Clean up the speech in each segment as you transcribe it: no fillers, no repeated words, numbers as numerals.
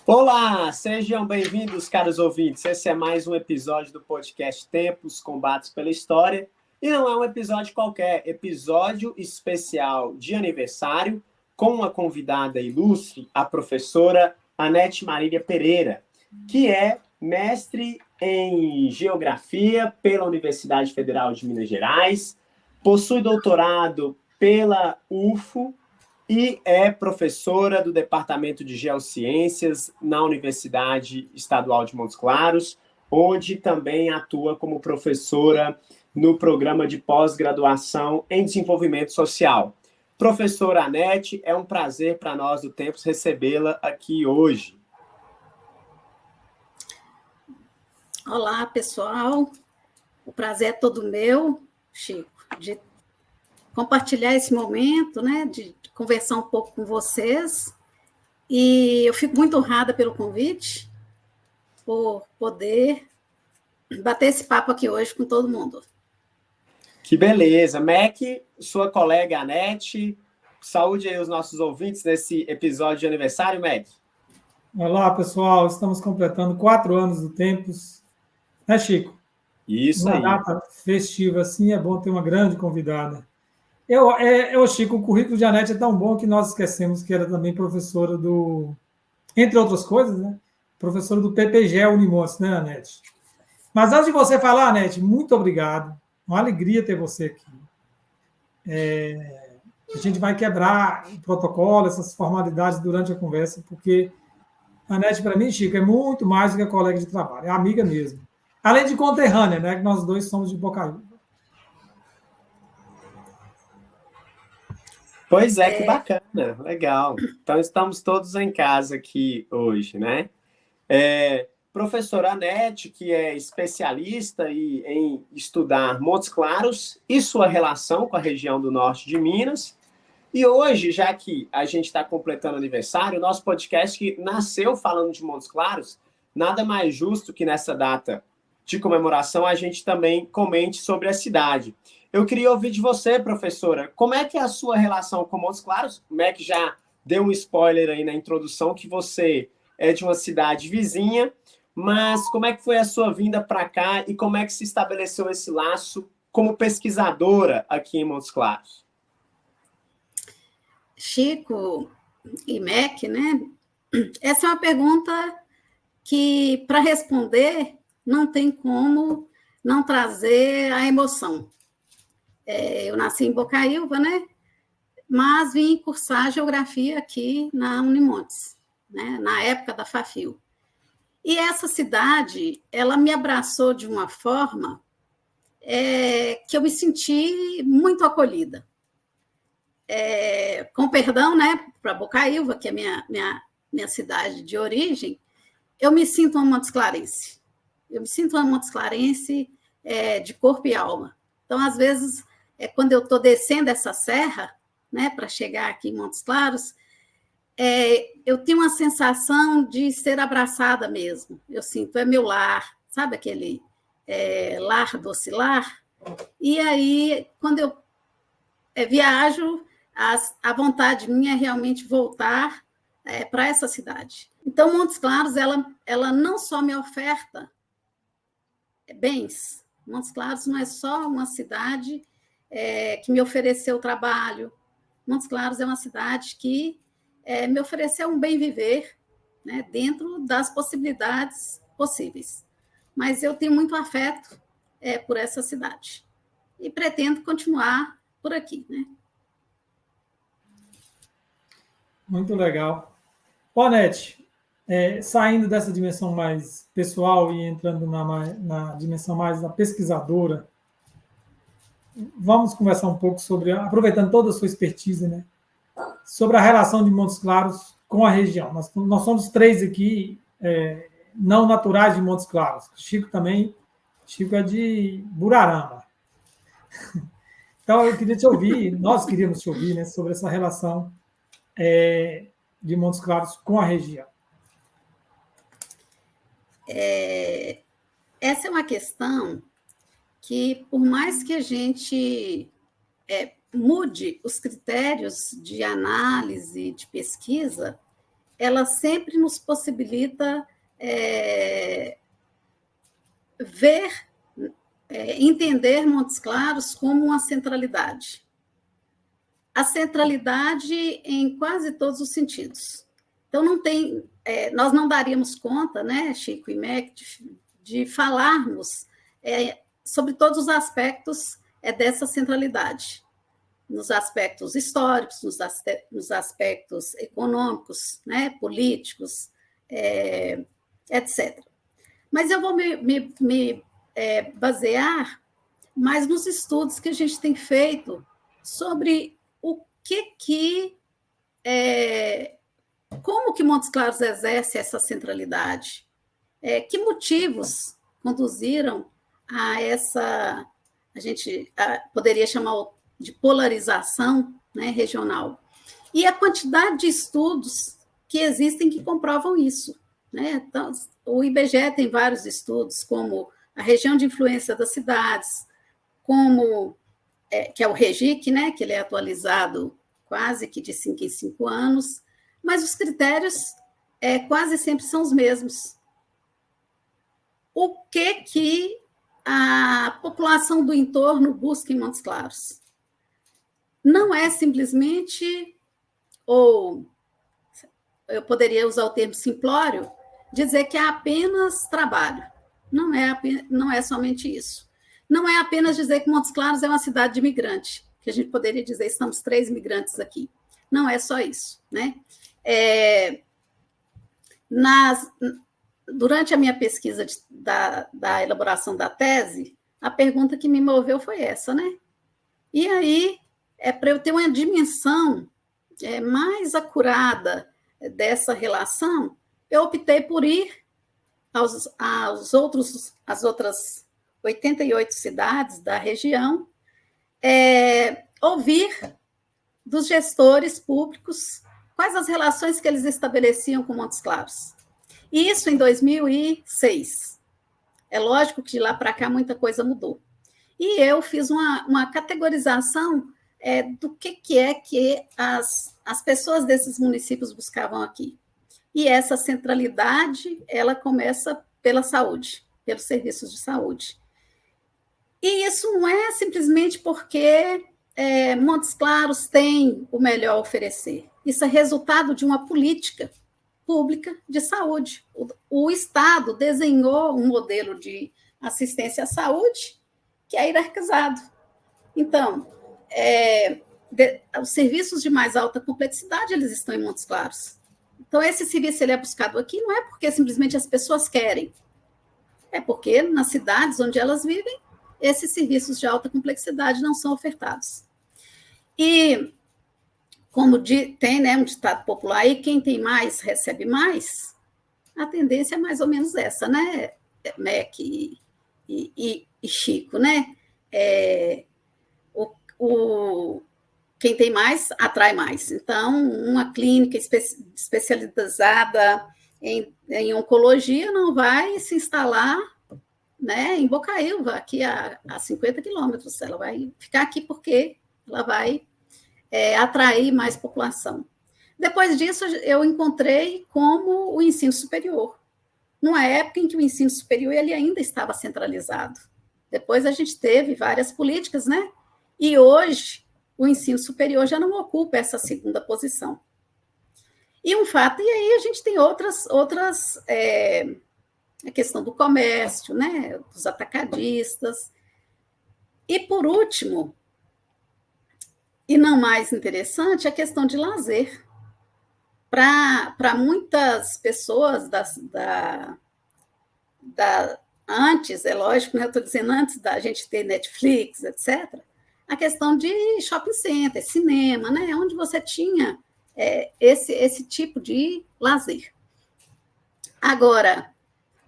Olá, sejam bem-vindos, caros ouvintes. Esse é mais um episódio do podcast Tempos, Combates pela História. E não é um episódio qualquer, episódio especial de aniversário com uma convidada ilustre, a professora Anete Marília Pereira, que é mestre em Geografia pela Universidade Federal de Minas Gerais, possui doutorado pela UFO, e é professora do Departamento de Geociências na Universidade Estadual de Montes Claros, onde também atua como professora no programa de pós-graduação em desenvolvimento social. Professora Anete, é um prazer para nós do Tempos recebê-la aqui hoje. Olá, pessoal. O prazer é todo meu, Chico, de compartilhar esse momento, né, de conversar um pouco com vocês. E eu fico muito honrada pelo convite, por poder bater esse papo aqui hoje com todo mundo. Que beleza. Mac, sua colega Anete, saúde aí os nossos ouvintes nesse episódio de aniversário, Mac. Olá, pessoal. Estamos completando 4 anos do Tempos. Né, Chico? Isso uma aí. Data festiva assim, é bom ter uma grande convidada. Chico, o currículo de Anete é tão bom que nós esquecemos que era também professora entre outras coisas, né? Professora do PPG Unimontes, né, Anete? Mas antes de você falar, Anete, muito obrigado. Uma alegria ter você aqui. A gente vai quebrar o protocolo, essas formalidades durante a conversa, porque a Anete, para mim, Chico, é muito mais do que colega de trabalho, é amiga mesmo. Além de conterrânea, né? Que nós dois somos de Bocaiúva. Pois é, que bacana, legal. Então estamos todos em casa aqui hoje, né? Professora Anete, que é especialista em estudar Montes Claros e sua relação com a região do norte de Minas. E hoje, já que a gente está completando aniversário, o nosso podcast que nasceu falando de Montes Claros, nada mais justo que nessa data de comemoração a gente também comente sobre a cidade. Eu queria ouvir de você, professora, como é que é a sua relação com Montes Claros? Como é que já deu um spoiler aí na introdução que você é de uma cidade vizinha, mas como é que foi a sua vinda para cá e como é que se estabeleceu esse laço como pesquisadora aqui em Montes Claros? Chico e Mac, né? Essa é uma pergunta que, para responder, não tem como não trazer a emoção. Eu nasci em Bocaiúva, né? Mas vim cursar geografia aqui na Unimontes, né? Na época da FAFIU. E essa cidade, ela me abraçou de uma forma que eu me senti muito acolhida. Com perdão, né, para Bocaiúva, que é minha cidade de origem, eu me sinto uma Montes Clarense. Eu me sinto uma Montes Clarense de corpo e alma. Então, às vezes, quando eu estou descendo essa serra, né, para chegar aqui em Montes Claros, eu tenho uma sensação de ser abraçada mesmo. Eu sinto, é meu lar, sabe aquele lar doce lar? E aí, quando eu viajo, a vontade minha é realmente voltar para essa cidade. Então, Montes Claros, ela não só me oferta bens. Montes Claros não é só uma cidade que me ofereceu trabalho. Montes Claros é uma cidade que me ofereceu um bem viver, né, dentro das possibilidades possíveis. Mas eu tenho muito afeto por essa cidade e pretendo continuar por aqui, né? Muito legal. Anete, saindo dessa dimensão mais pessoal e entrando na dimensão mais da pesquisadora, vamos conversar um pouco sobre, aproveitando toda a sua expertise, né, sobre a relação de Montes Claros com a região. Nós somos 3 aqui, não naturais de Montes Claros. Chico também, Chico é de Burarama. Então, eu queria te ouvir, nós queríamos te ouvir, né, sobre essa relação de Montes Claros com a região. Essa é uma questão que, por mais que a gente mude os critérios de análise, de pesquisa, ela sempre nos possibilita ver, entender Montes Claros como uma centralidade. A centralidade em quase todos os sentidos. Então, nós não daríamos conta, né, Chico e Mac, de falarmos sobre todos os aspectos dessa centralidade, nos aspectos históricos, nos aspectos econômicos, né, políticos, etc. Mas eu vou me basear mais nos estudos que a gente tem feito sobre como que Montes Claros exerce essa centralidade, que motivos conduziram a essa, a gente poderia chamar de polarização, né, regional, e a quantidade de estudos que existem que comprovam isso, né? Então, o IBGE tem vários estudos, como a região de influência das cidades, como que é o REGIC, né, que ele é atualizado quase que de 5 em 5 anos, mas os critérios quase sempre são os mesmos. O que a população do entorno busca em Montes Claros? Não é simplesmente, ou eu poderia usar o termo simplório, dizer que é apenas trabalho. Não é somente isso. Não é apenas dizer que Montes Claros é uma cidade de imigrante, que a gente poderia dizer, estamos 3 imigrantes aqui. Não é só isso, né? Durante a minha pesquisa da elaboração da tese, a pergunta que me moveu foi essa, né? E aí, para eu ter uma dimensão mais acurada dessa relação, eu optei por ir às outras 88 cidades da região, ouvir dos gestores públicos quais as relações que eles estabeleciam com Montes Claros. E isso em 2006. É lógico que de lá para cá muita coisa mudou. E eu fiz uma categorização do que as pessoas desses municípios buscavam aqui. E essa centralidade, ela começa pela saúde, pelos serviços de saúde. E isso não é simplesmente porque Montes Claros tem o melhor a oferecer. Isso é resultado de uma política pública de saúde. O Estado desenhou um modelo de assistência à saúde que é hierarquizado. Então, os serviços de mais alta complexidade, eles estão em Montes Claros. Então, esse serviço ele é buscado aqui não é porque simplesmente as pessoas querem, é porque nas cidades onde elas vivem, esses serviços de alta complexidade não são ofertados. E, como tem, né, um ditado popular aí, quem tem mais recebe mais, a tendência é mais ou menos essa, né, Mac e Chico, né? Quem tem mais, atrai mais. Então, uma clínica especializada em oncologia não vai se instalar, né, em Bocaiúva, aqui a 50 quilômetros. Ela vai ficar aqui porque ela vai atrair mais população. Depois disso, eu encontrei como o ensino superior, numa época em que o ensino superior ele ainda estava centralizado. Depois a gente teve várias políticas, né? E hoje o ensino superior já não ocupa essa segunda posição. E um fato, e aí a gente tem outras a questão do comércio, né, dos atacadistas. E, por último, e não mais interessante, a questão de lazer. Para muitas pessoas antes, é lógico, né, eu estou dizendo antes da gente ter Netflix, etc., a questão de shopping center, cinema, né, onde você tinha esse tipo de lazer. Agora,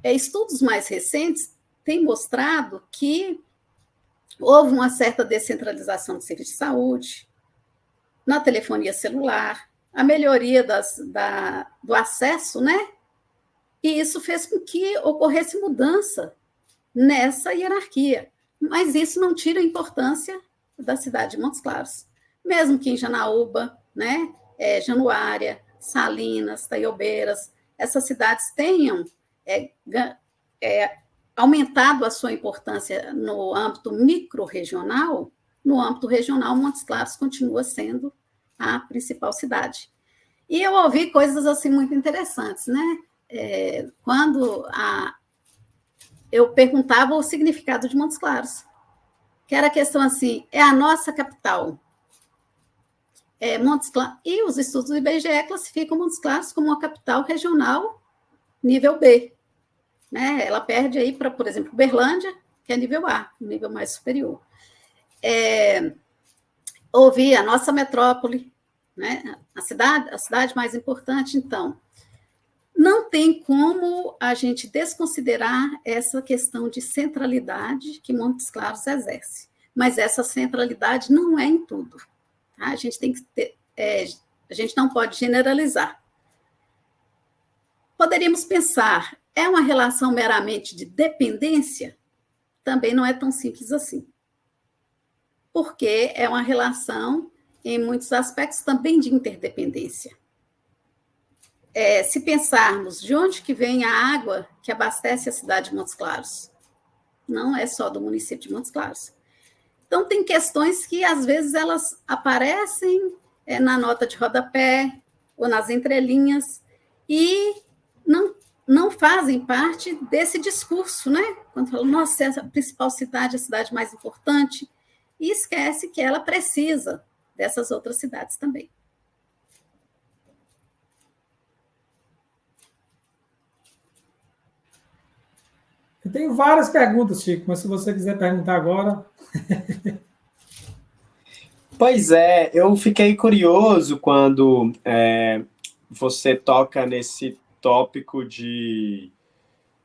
estudos mais recentes têm mostrado que houve uma certa descentralização do serviço de saúde, na telefonia celular, a melhoria do acesso, né? E isso fez com que ocorresse mudança nessa hierarquia. Mas isso não tira a importância da cidade de Montes Claros. Mesmo que em Janaúba, né, Januária, Salinas, Taiobeiras, essas cidades tenham aumentado a sua importância no âmbito micro-regional, no âmbito regional, Montes Claros continua sendo a principal cidade. E eu ouvi coisas assim muito interessantes, né? Quando eu perguntava o significado de Montes Claros, que era a questão assim, é a nossa capital. Montes Claros, e os estudos do IBGE classificam Montes Claros como uma capital regional nível B. Né? Ela perde aí para, por exemplo, Uberlândia, que é nível A, um nível mais superior. Ouvi a nossa metrópole, né? a cidade mais importante, então. Não tem como a gente desconsiderar essa questão de centralidade que Montes Claros exerce. Mas essa centralidade não é em tudo. Tá? A gente tem que ter, a gente não pode generalizar. Poderíamos pensar, é uma relação meramente de dependência? Também não é tão simples assim. Porque é uma relação, em muitos aspectos, também de interdependência. Se pensarmos de onde que vem a água que abastece a cidade de Montes Claros, não é só do município de Montes Claros. Então, tem questões que, às vezes, elas aparecem na nota de rodapé ou nas entrelinhas e não fazem parte desse discurso, né? Quando falam, nossa, essa principal cidade é a cidade mais importante, e esquece que ela precisa dessas outras cidades também. Eu tenho várias perguntas, Chico, mas se você quiser perguntar agora... Pois é, eu fiquei curioso quando você toca nesse tópico de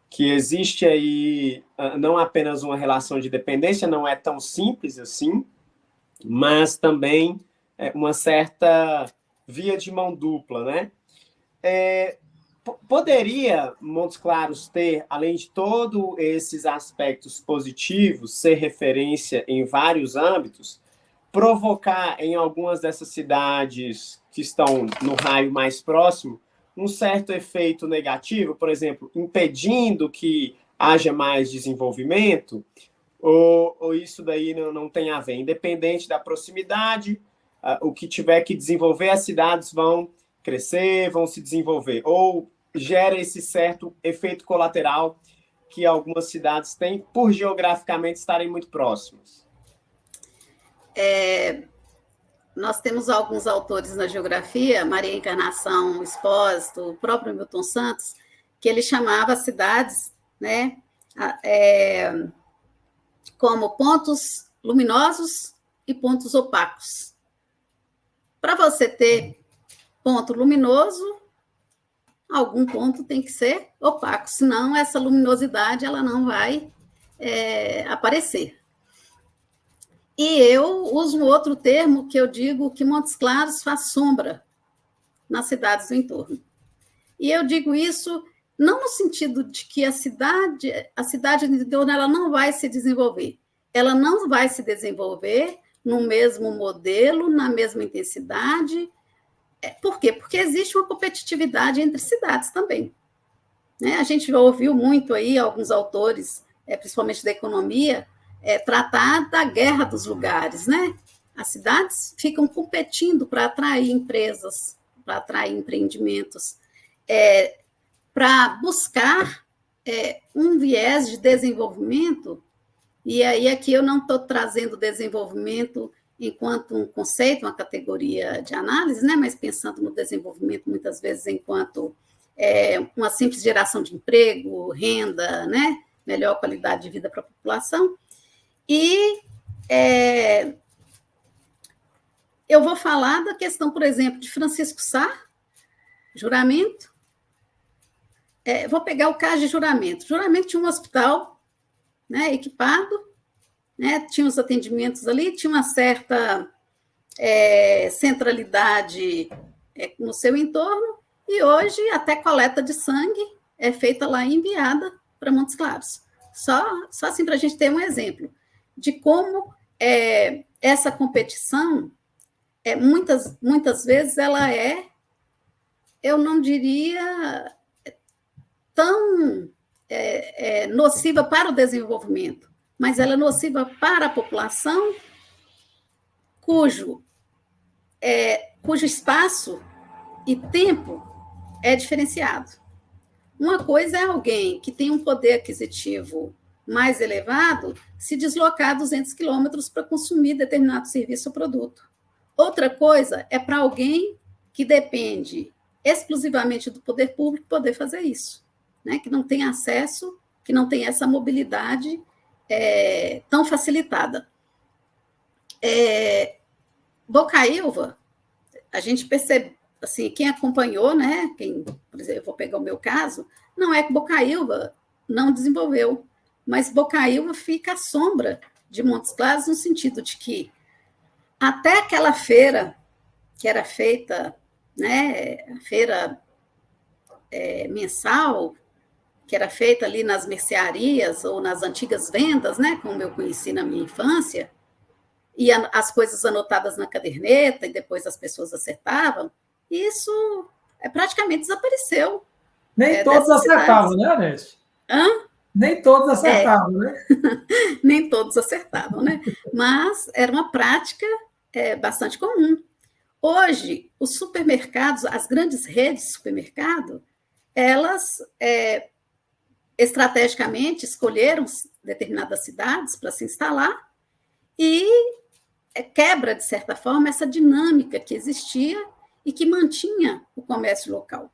que existe aí não apenas uma relação de dependência, não é tão simples assim, mas também uma certa via de mão dupla, né? Poderia Montes Claros ter, além de todos esses aspectos positivos, ser referência em vários âmbitos, provocar em algumas dessas cidades que estão no raio mais próximo um certo efeito negativo, por exemplo, impedindo que haja mais desenvolvimento, ou isso daí não tem a ver? Independente da proximidade, o que tiver que desenvolver, as cidades vão crescer, vão se desenvolver, ou gera esse certo efeito colateral que algumas cidades têm por geograficamente estarem muito próximas. Nós temos alguns autores na geografia, Maria Encarnação Espósito, o próprio Milton Santos, que ele chamava as cidades, né, como pontos luminosos e pontos opacos. Para você ter ponto luminoso, algum ponto tem que ser opaco, senão essa luminosidade ela não vai aparecer. E eu uso um outro termo que eu digo que Montes Claros faz sombra nas cidades do entorno. E eu digo isso não no sentido de que a cidade do entorno ela não vai se desenvolver. Ela não vai se desenvolver no mesmo modelo, na mesma intensidade. Por quê? Porque existe uma competitividade entre cidades também. Né? A gente ouviu muito aí alguns autores, principalmente da economia, tratar da guerra dos lugares, né? As cidades ficam competindo para atrair empresas, para atrair empreendimentos, para buscar um viés de desenvolvimento, e aí aqui eu não estou trazendo desenvolvimento enquanto um conceito, uma categoria de análise, né? Mas pensando no desenvolvimento muitas vezes enquanto uma simples geração de emprego, renda, né? Melhor qualidade de vida para a população. E eu vou falar da questão, por exemplo, de Francisco Sá, Juramento. Vou pegar o caso de Juramento. Juramento tinha um hospital, né, equipado, né, tinha os atendimentos ali, tinha uma certa centralidade no seu entorno, e hoje até coleta de sangue é feita lá e enviada para Montes Claros. Só assim para a gente ter um exemplo de como essa competição, muitas vezes, ela é eu não diria tão nociva para o desenvolvimento, mas ela é nociva para a população cujo espaço e tempo é diferenciado. Uma coisa é alguém que tem um poder aquisitivo mais elevado se deslocar 200 quilômetros para consumir determinado serviço ou produto. Outra coisa é para alguém que depende exclusivamente do poder público poder fazer isso, né? Que não tem acesso, que não tem essa mobilidade tão facilitada. Bocaiúva, a gente percebe, assim, quem acompanhou, né? Por exemplo, eu vou pegar o meu caso, não é que Bocaiúva não desenvolveu, mas Bocaiúva fica à sombra de Montes Claros no sentido de que até aquela feira que era feita, né, a feira mensal, que era feita ali nas mercearias ou nas antigas vendas, né, como eu conheci na minha infância, e as coisas anotadas na caderneta e depois as pessoas acertavam, isso praticamente desapareceu. Nem todos acertavam, né, Anete? Nem todos acertavam, né? Nem todos acertavam, né? Mas era uma prática bastante comum. Hoje, os supermercados, as grandes redes de supermercado, elas estrategicamente escolheram determinadas cidades para se instalar e quebra, de certa forma, essa dinâmica que existia e que mantinha o comércio local.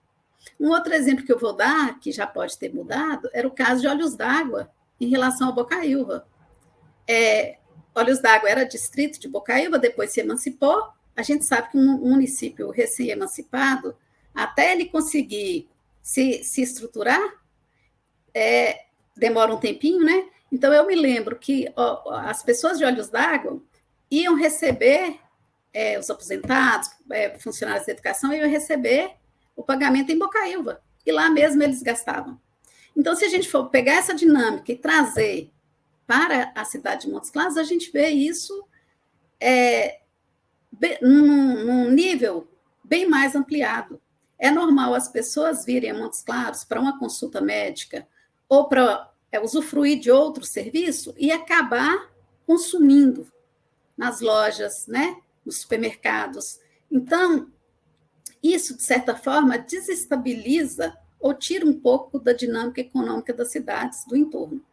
Um outro exemplo que eu vou dar, que já pode ter mudado, era o caso de Olhos d'Água em relação a Bocaiúva. Olhos d'Água era distrito de Bocaiúva, depois se emancipou. A gente sabe que um município recém-emancipado, até ele conseguir se estruturar, demora um tempinho, né? Então, eu me lembro que as pessoas de Olhos d'Água iam receber, os aposentados, funcionários da educação, iam receber o pagamento em Bocaiúva, e lá mesmo eles gastavam. Então, se a gente for pegar essa dinâmica e trazer para a cidade de Montes Claros, a gente vê isso num nível bem mais ampliado. É normal as pessoas virem a Montes Claros para uma consulta médica ou para usufruir de outro serviço e acabar consumindo nas lojas, né, nos supermercados. Então, isso, de certa forma, desestabiliza ou tira um pouco da dinâmica econômica das cidades do entorno.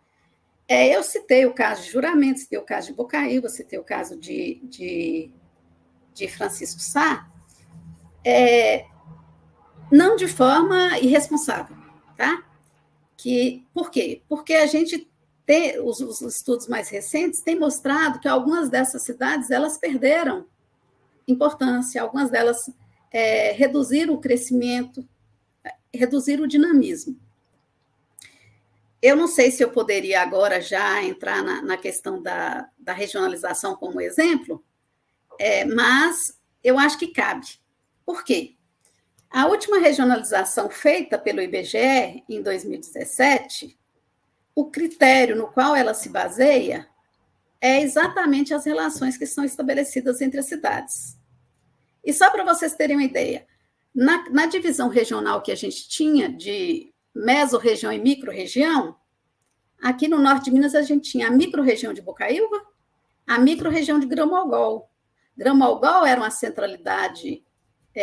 Eu citei o caso de Juramento, citei o caso de Bocaiúva, citei o caso de Francisco Sá, não de forma irresponsável, tá? Por quê? Porque a gente tem, os estudos mais recentes têm mostrado que algumas dessas cidades elas perderam importância, algumas delas reduziram o crescimento, reduziram o dinamismo. Eu não sei se eu poderia agora já entrar na questão da regionalização como exemplo, mas eu acho que cabe. Por quê? A última regionalização feita pelo IBGE, em 2017, o critério no qual ela se baseia é exatamente as relações que são estabelecidas entre as cidades. E só para vocês terem uma ideia, na divisão regional que a gente tinha de mesorregião e microrregião, aqui no norte de Minas a gente tinha a microrregião de Bocaiúva, a microrregião de Grão-Mogol. Grão-Mogol era uma centralidade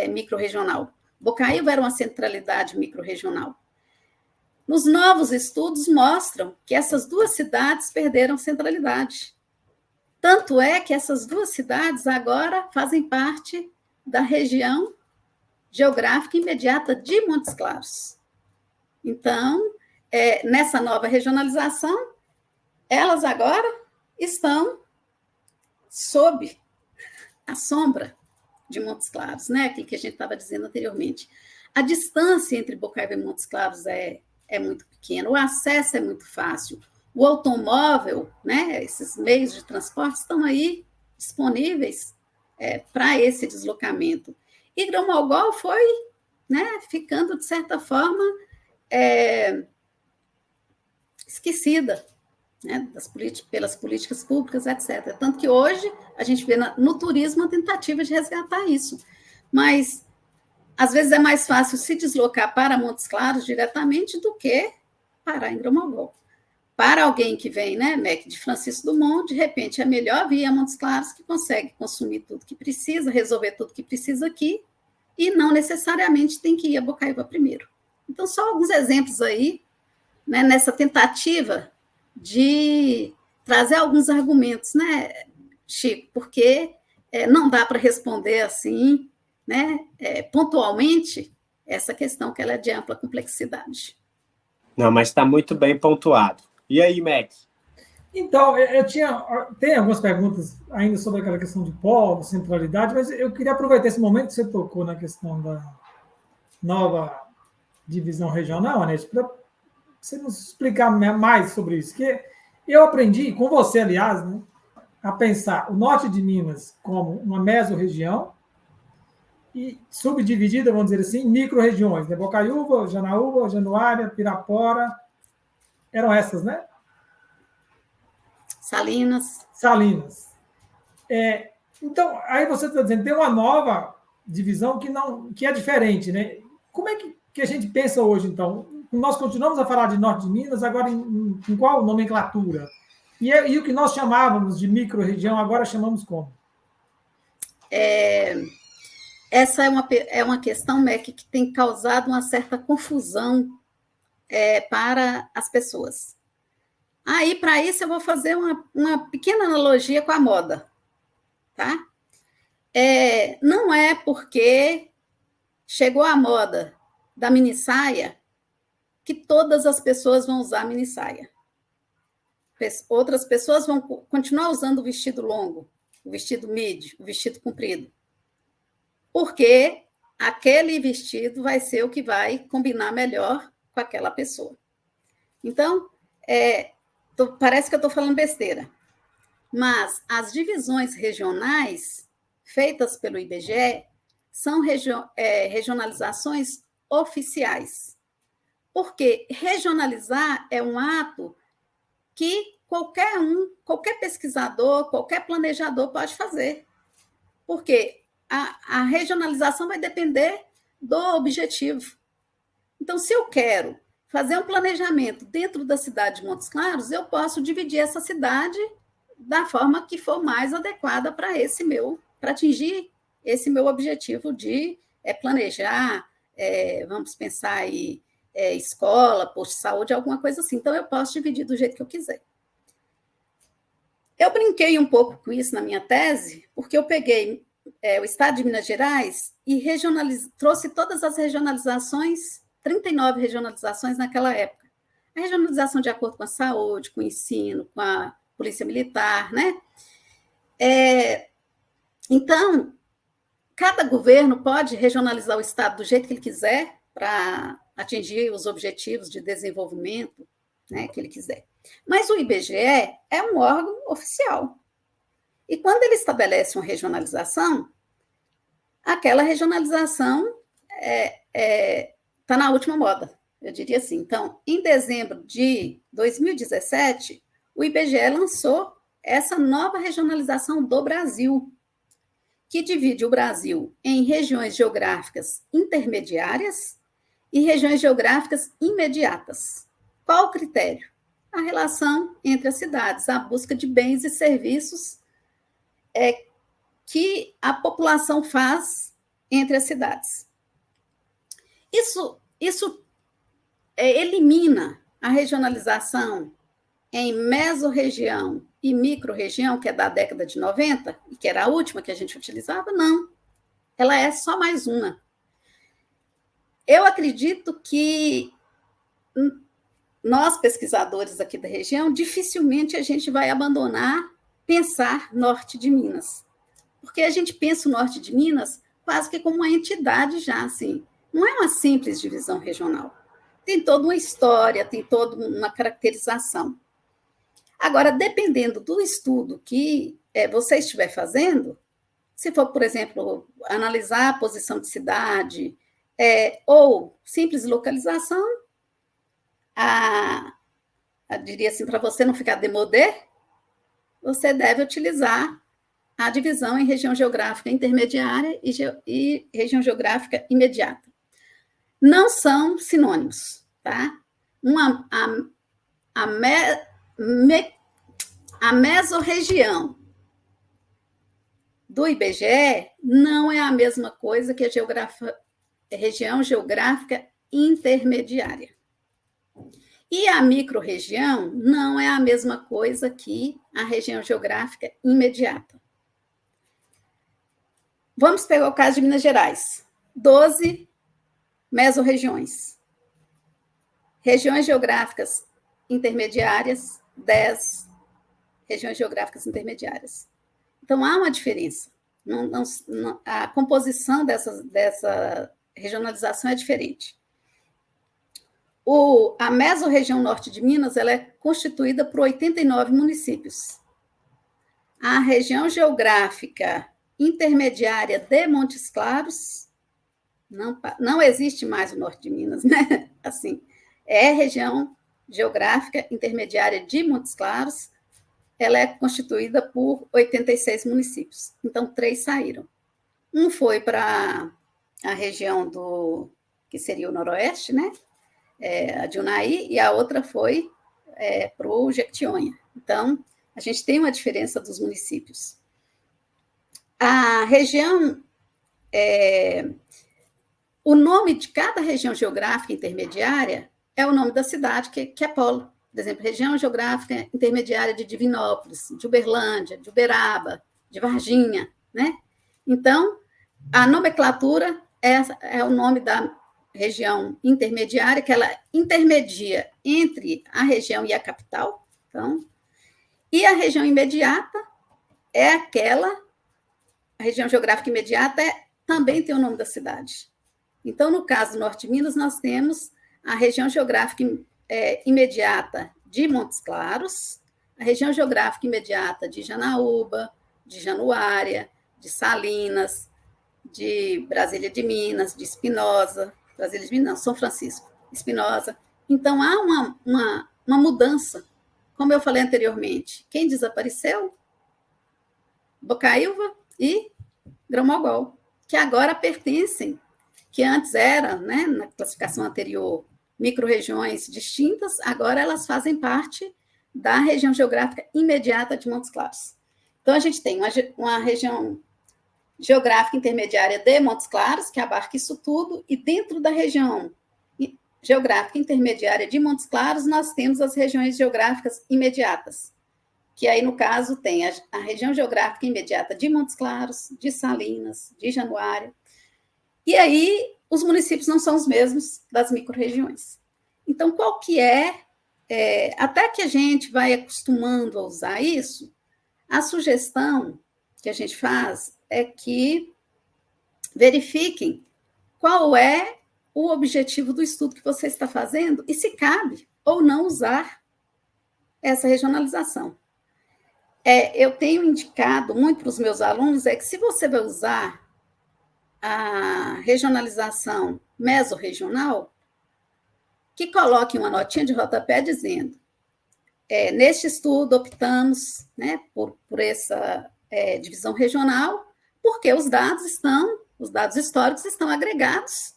microrregional. Bocaiúva era uma centralidade microrregional. Nos novos estudos mostram que essas duas cidades perderam centralidade. Tanto é que essas duas cidades agora fazem parte da região geográfica imediata de Montes Claros. Então, nessa nova regionalização, elas agora estão sob a sombra de Montes Claros, né? Aquilo que a gente estava dizendo anteriormente. A distância entre Bocaiúva e Montes Claros é muito pequena, o acesso é muito fácil, o automóvel, né? Esses meios de transporte estão aí disponíveis para esse deslocamento. E Grão-Mogol foi, né, ficando, de certa forma, esquecida, né, pelas políticas públicas, etc. Tanto que hoje a gente vê no turismo uma tentativa de resgatar isso. Mas às vezes é mais fácil se deslocar para Montes Claros diretamente do que para Ingramagogo. Para alguém que vem, né, MEC de Francisco Dumont, de repente é melhor vir a Montes Claros, que consegue consumir tudo que precisa, resolver tudo que precisa aqui, e não necessariamente tem que ir a Bocaiúva primeiro. Então, só alguns exemplos aí, né, nessa tentativa de trazer alguns argumentos, né, Chico, porque não dá para responder assim, né, pontualmente, essa questão que ela é de ampla complexidade. Não, mas está muito bem pontuado. E aí, Max? Então, tem algumas perguntas ainda sobre aquela questão de polo, centralidade, mas eu queria aproveitar esse momento que você tocou na questão da nova divisão regional, Anete, para você nos explicar mais sobre isso. Que eu aprendi, com você, aliás, né, a pensar o norte de Minas como uma mesorregião e subdividida, vamos dizer assim, em micro-regiões, né? Bocaiúva, Janaúba, Januária, Pirapora, eram essas, né? Salinas. Então, aí você está dizendo, tem uma nova divisão que é diferente, né? Como é que a gente pensa hoje, então? Nós continuamos a falar de norte de Minas, agora em qual nomenclatura? E o que nós chamávamos de micro-região, agora chamamos como? Essa é uma questão, MEC, que tem causado uma certa confusão para as pessoas. Aí, para isso, eu vou fazer uma pequena analogia com a moda. Tá? Não é porque chegou a moda da minissaia que todas as pessoas vão usar minissaia. Outras pessoas vão continuar usando o vestido longo, o vestido midi, o vestido comprido. Porque aquele vestido vai ser o que vai combinar melhor com aquela pessoa. Então, parece que eu estou falando besteira, mas as divisões regionais feitas pelo IBGE são regionalizações oficiais. Porque regionalizar é um ato que qualquer pesquisador, qualquer planejador pode fazer. Porque a regionalização vai depender do objetivo. Então, se eu quero fazer um planejamento dentro da cidade de Montes Claros, eu posso dividir essa cidade da forma que for mais adequada para atingir esse meu objetivo de planejar, vamos pensar aí, escola, posto de saúde, alguma coisa assim. Então, eu posso dividir do jeito que eu quiser. Eu brinquei um pouco com isso na minha tese, porque eu peguei o estado de Minas Gerais e trouxe todas as regionalizações, 39 regionalizações naquela época. A regionalização de acordo com a saúde, com o ensino, com a polícia militar, né? Então, cada governo pode regionalizar o estado do jeito que ele quiser para atingir os objetivos de desenvolvimento, né, que ele quiser. Mas o IBGE é um órgão oficial. E quando ele estabelece uma regionalização, aquela regionalização está na última moda, eu diria assim. Então, em dezembro de 2017, o IBGE lançou essa nova regionalização do Brasil, que divide o Brasil em regiões geográficas intermediárias e regiões geográficas imediatas. Qual o critério? A relação entre as cidades, a busca de bens e serviços que a população faz entre as cidades. Isso elimina a regionalização em mesorregião e microrregião, que é da década de 90, e que era a última que a gente utilizava. Não, ela é só mais uma. Eu acredito que nós, pesquisadores aqui da região, dificilmente a gente vai abandonar pensar norte de Minas. Porque a gente pensa o norte de Minas quase que como uma entidade já, assim. Não é uma simples divisão regional. Tem toda uma história, tem toda uma caracterização. Agora, dependendo do estudo que você estiver fazendo, se for, por exemplo, analisar a posição de cidade, ou simples localização, diria assim, para você não ficar demodé, você deve utilizar a divisão em região geográfica intermediária e região geográfica imediata. Não são sinônimos, tá? A mesorregião do IBGE não é a mesma coisa que a região geográfica intermediária. E a microrregião não é a mesma coisa que a região geográfica imediata. Vamos pegar o caso de Minas Gerais. 12 mesorregiões. Regiões geográficas intermediárias, 10 regiões geográficas intermediárias. Então, há uma diferença. A composição dessa regionalização é diferente. A mesorregião norte de Minas ela é constituída por 89 municípios. A região geográfica intermediária de Montes Claros, não existe mais o norte de Minas, né? Assim, é região geográfica intermediária de Montes Claros, ela é constituída por 86 municípios. Então, 3 saíram. Um foi para a região que seria o noroeste, né? A de Unai, e a outra foi para o Jequitinhonha. Então, a gente tem uma diferença dos municípios. A região, o nome de cada região geográfica intermediária é o nome da cidade, que é polo. Por exemplo, região geográfica intermediária de Divinópolis, de Uberlândia, de Uberaba, de Varginha, né? Então, a nomenclatura é o nome da região intermediária, que ela intermedia entre a região e a capital. Então, e a região imediata é a região geográfica imediata também tem o nome da cidade. Então, no caso do Norte de Minas, nós temos a região geográfica imediata de Montes Claros, a região geográfica imediata de Janaúba, de Januária, de Salinas, de Brasília de Minas, de Espinosa, Brasília de Minas, não, São Francisco, Espinosa. Então, há uma mudança, como eu falei anteriormente. Quem desapareceu? Bocaiúva e Grão-Mogol, que agora pertencem, que antes era, né, na classificação anterior, microrregiões distintas, agora elas fazem parte da região geográfica imediata de Montes Claros. Então, a gente tem uma região geográfica intermediária de Montes Claros, que abarca isso tudo, e dentro da região geográfica intermediária de Montes Claros, nós temos as regiões geográficas imediatas, que aí, no caso, tem a região geográfica imediata de Montes Claros, de Salinas, de Januária, e aí os municípios não são os mesmos das microrregiões. Então, qual que até que a gente vai acostumando a usar isso, a sugestão que a gente faz é que verifiquem qual é o objetivo do estudo que você está fazendo e se cabe ou não usar essa regionalização. Eu tenho indicado muito para os meus alunos que se você vai usar a regionalização mesorregional, que coloque uma notinha de rodapé dizendo neste estudo optamos, né, por essa divisão regional, porque os dados históricos estão agregados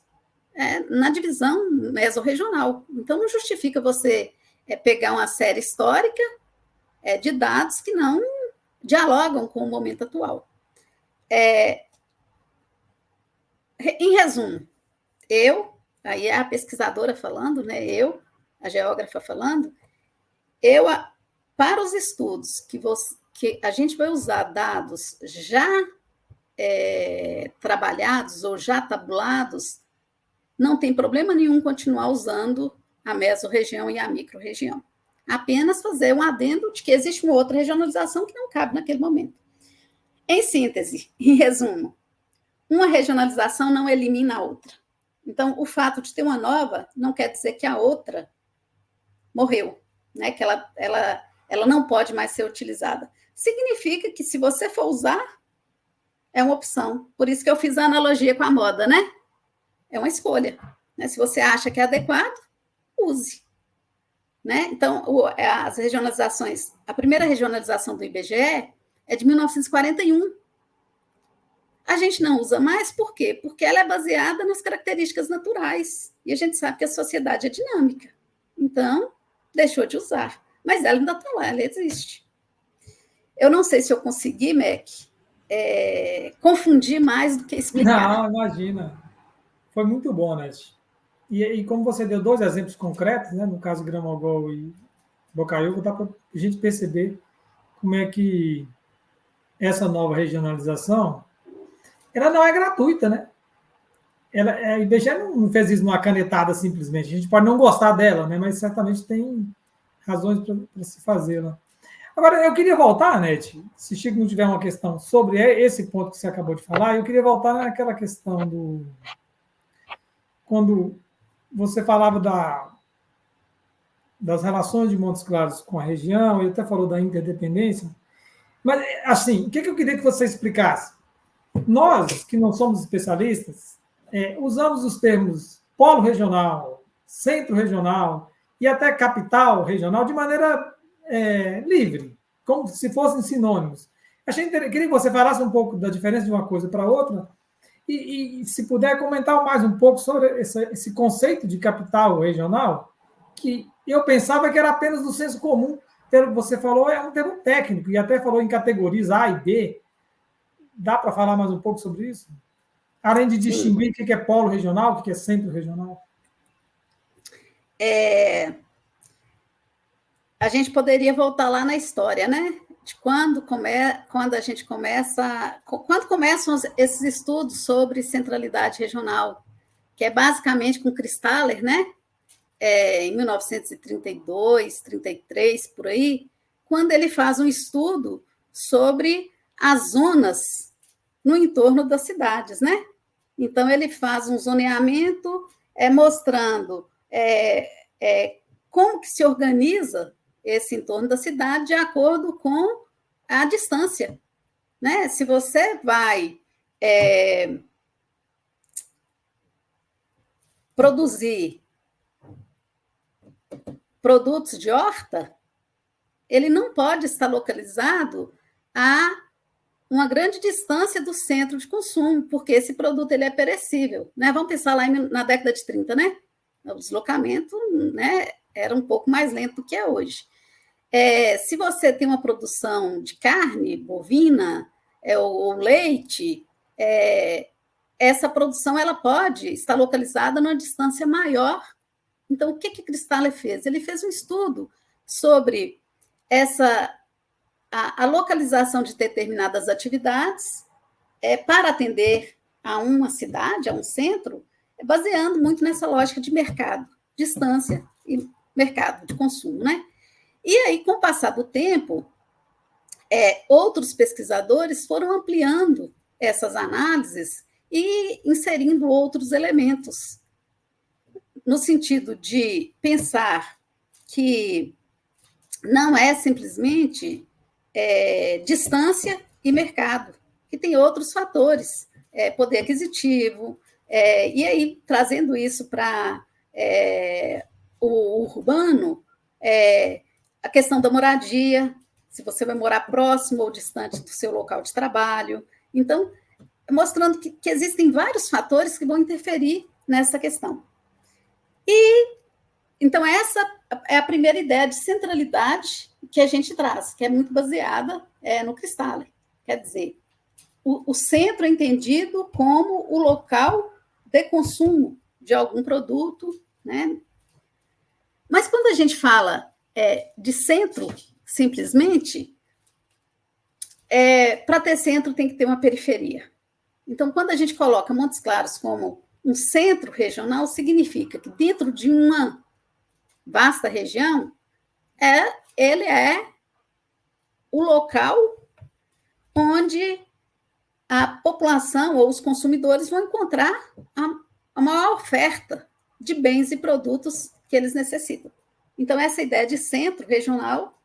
na divisão mesorregional. Então, não justifica você pegar uma série histórica de dados que não dialogam com o momento atual. Em resumo, aí é a pesquisadora falando, né, a geógrafa falando, para os estudos que a gente vai usar dados já trabalhados ou já tabulados, não tem problema nenhum continuar usando a mesorregião e a microrregião. Apenas fazer um adendo de que existe uma outra regionalização que não cabe naquele momento. Em síntese, em resumo, uma regionalização não elimina a outra. Então, o fato de ter uma nova não quer dizer que a outra morreu, né? Que ela não pode mais ser utilizada. Significa que, se você for usar, é uma opção. Por isso que eu fiz a analogia com a moda, né? É uma escolha. Né? Se você acha que é adequado, use. Né? Então, as regionalizações, a primeira regionalização do IBGE é de 1941. A gente não usa mais, por quê? Porque ela é baseada nas características naturais. E a gente sabe que a sociedade é dinâmica. Então, deixou de usar. Mas ela ainda está lá, ela existe. Eu não sei se eu consegui, Mac, confundir mais do que explicar. Não, imagina. Foi muito bom, Nath. E como você deu 2 exemplos concretos, né, no caso Gramogol e Bocaiúva, dá para a gente perceber como é que essa nova regionalização ela não é gratuita, né? A IBGE não fez isso numa canetada simplesmente. A gente pode não gostar dela, né? Mas certamente tem razões para se fazê-la. Agora, eu queria voltar, Nete, se Chico não tiver uma questão sobre esse ponto que você acabou de falar, eu queria voltar naquela questão do... Quando você falava das relações de Montes Claros com a região, e até falou da interdependência, mas, assim, o que eu queria que você explicasse? Nós, que não somos especialistas, usamos os termos polo regional, centro regional e até capital regional de maneira livre, como se fossem sinônimos. Queria que você falasse um pouco da diferença de uma coisa para outra e, se puder, comentar mais um pouco sobre esse conceito de capital regional, que eu pensava que era apenas do senso comum. Pelo que você falou, é um termo técnico, e até falou em categorias A e B. Dá para falar mais um pouco sobre isso? Além de distinguir o que é polo regional, o que é centro regional? A gente poderia voltar lá na história, né? De quando a gente começa... Quando começam esses estudos sobre centralidade regional, que é basicamente com Christaller, né? Em 1932, 33, por aí, quando ele faz um estudo sobre as zonas no entorno das cidades, né? Então, ele faz um zoneamento mostrando como que se organiza esse entorno da cidade de acordo com a distância, né? Se você vai produzir produtos de horta, ele não pode estar localizado a uma grande distância do centro de consumo, porque esse produto ele é perecível, né? Vamos pensar lá na década de 30, né? O deslocamento, né, era um pouco mais lento do que é hoje. Se você tem uma produção de carne bovina ou leite, essa produção ela pode estar localizada numa distância maior. Então, o que Christaller fez? Ele fez um estudo sobre a localização de determinadas atividades para atender a uma cidade, a um centro, baseando muito nessa lógica de mercado, distância e mercado de consumo, né? E aí, com o passar do tempo, outros pesquisadores foram ampliando essas análises e inserindo outros elementos, no sentido de pensar que não é simplesmente distância e mercado, que tem outros fatores, poder aquisitivo, e aí, trazendo isso para o urbano, a questão da moradia, se você vai morar próximo ou distante do seu local de trabalho. Então, mostrando que existem vários fatores que vão interferir nessa questão. Então, essa é a primeira ideia de centralidade que a gente traz, que é muito baseada no Christaller. Quer dizer, o centro é entendido como o local de consumo de algum produto, né? Mas quando a gente fala de centro, simplesmente, para ter centro tem que ter uma periferia. Então, quando a gente coloca Montes Claros como um centro regional, significa que dentro de uma vasta região, ele é o local onde a população ou os consumidores vão encontrar a maior oferta de bens e produtos que eles necessitam. Então, essa ideia de centro regional